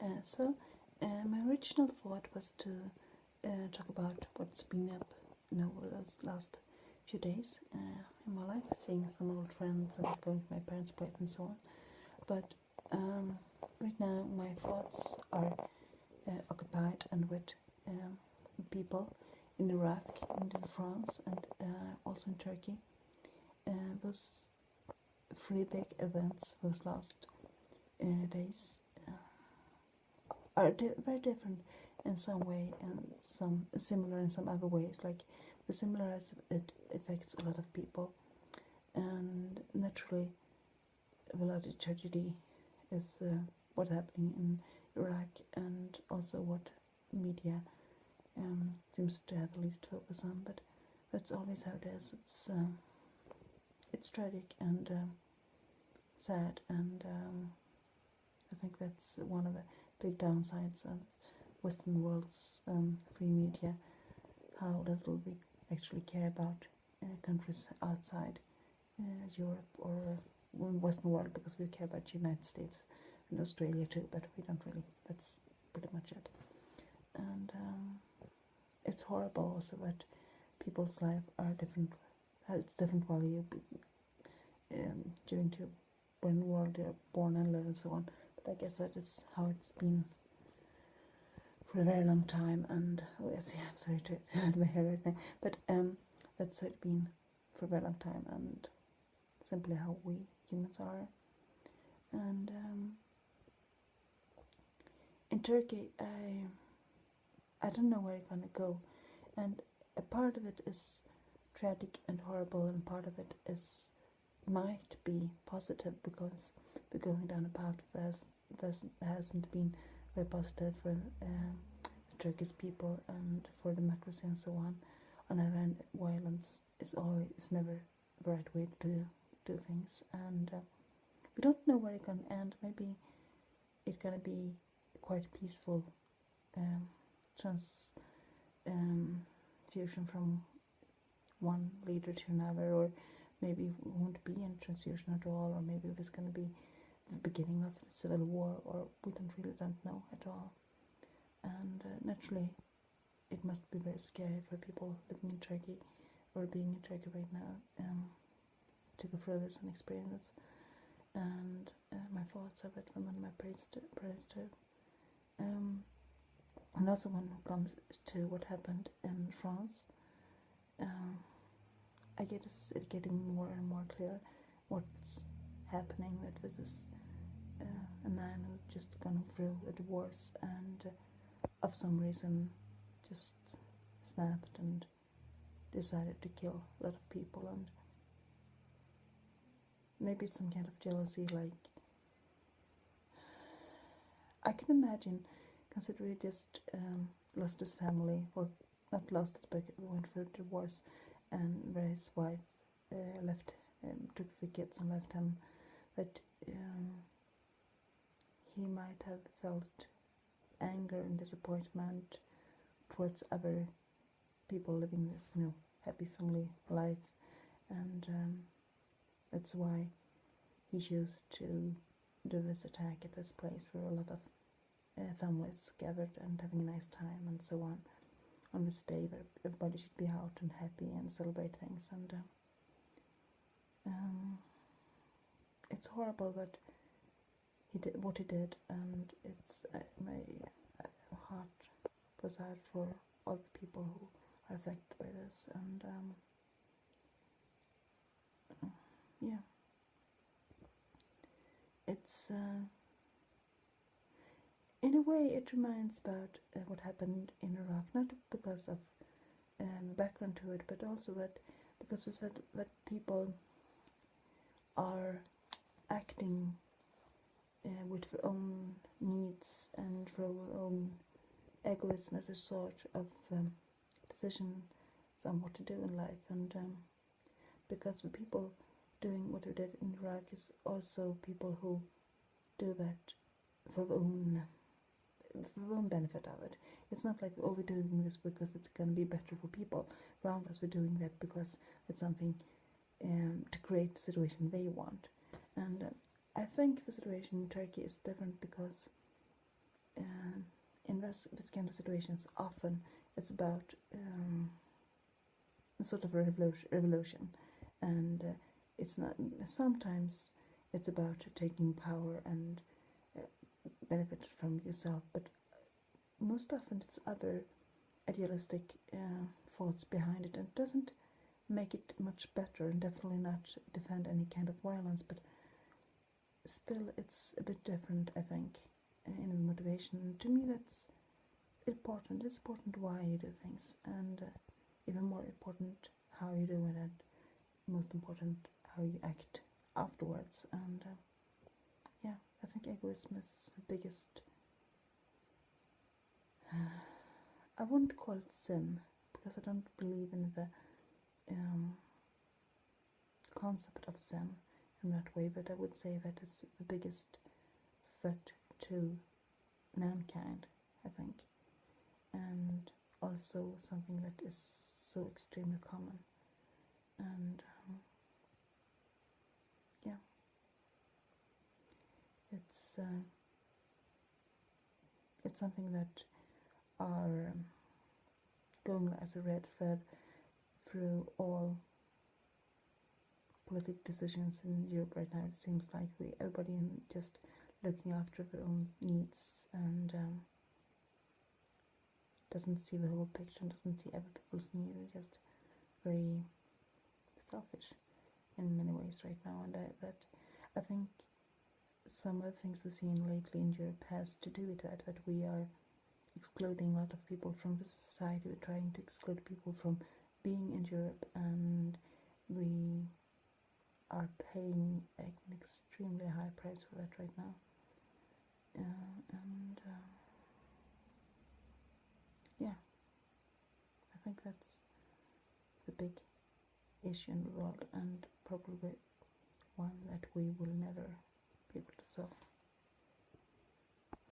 My original thought was to talk about what's been up those last few days in my life, seeing some old friends and going to my parents' place and so on. But right now my thoughts are occupied and with people in Iraq and in France and also in Turkey. Those three big events, those last days, are very different in some way and some similar in some other ways. Like the similar as it affects a lot of people, and naturally a lot of tragedy is what's happening in Iraq, and also what media seems to have least focus on. But that's always how it is. It's tragic and sad, and I think that's one of the big downsides of Western world's free media, how little we actually care about countries outside Europe or Western world, because we care about the United States and Australia too, but we don't really. That's pretty much it. And it's horrible also that people's life are different, has different value during to when the world they're born and live and so on. But I guess that is how it's been for a very long time. And I'm sorry to have my hair right now, but that's how it's been for a very long time, and simply how we humans are. And in Turkey, I don't know where it's gonna go, and a part of it is tragic and horrible, and part of it is might be positive, because we're going down a path that hasn't been very positive for the Turkish people and for democracy and so on. On the other hand, violence is never the right way to do things, and we don't know where it's gonna end. Maybe it's gonna be quite peaceful fusion from one leader to another, or maybe it won't be any transfusion at all, or maybe it's going to be the beginning of a civil war, or we don't know at all. And naturally, it must be very scary for people living in Turkey or being in Turkey right now to go through this and experience. And my thoughts of it, and my prayers too. And also when it comes to what happened in France, I guess it's getting more and more clear what's happening. That was this a man who just gone through a divorce and of some reason just snapped and decided to kill a lot of people, and maybe it's some kind of jealousy. Like, I can imagine, considering he just lost his family, or not lost it, but went through a divorce, and where his wife took the kids and left him, that he might have felt anger and disappointment towards other people living this happy family life, and that's why he chose to do this attack at this place where a lot of families gathered and having a nice time and so on this day where everybody should be out and happy and celebrate things. And it's horrible that he did what he did, and it's my heart goes out for all the people who are affected by this. And yeah, it's in a way it reminds about what happened in Iraq, not because of background to it, but also because of that people are acting with their own needs and their own egoism as a sort of decision on what to do in life. And because the people doing what they did in Iraq is also people who do that for their own benefit of it. It's not like, oh, we're doing this because it's going to be better for people around us. We're doing that because it's something to create the situation they want. And I think the situation in Turkey is different because in this kind of situations, often it's about a sort of revolution, and it's not. Sometimes it's about taking power and benefit from yourself, but most often it's other idealistic thoughts behind it, and it doesn't make it much better, and definitely not defend any kind of violence, but still it's a bit different, I think, in the motivation. To me, that's important. It's important why you do things, and even more important how you do it, and most important how you act afterwards. And yeah, I think egoism is the biggest, I wouldn't call it sin, because I don't believe in the concept of sin in that way, but I would say that is the biggest threat to mankind, I think, and also something that is so extremely common. And yeah, it's something that are going as a red thread through all political decisions in Europe right now. It seems like everybody just looking after their own needs, and doesn't see the whole picture, doesn't see other people's needs, just very selfish in many ways right now. And I think some of the things we've seen lately in Europe has to do with that we are excluding a lot of people from the society. We're trying to exclude people from being in Europe, and we are paying an extremely high price for that right now. Yeah, I think that's the big issue in the world, and probably one that we will never be able to solve.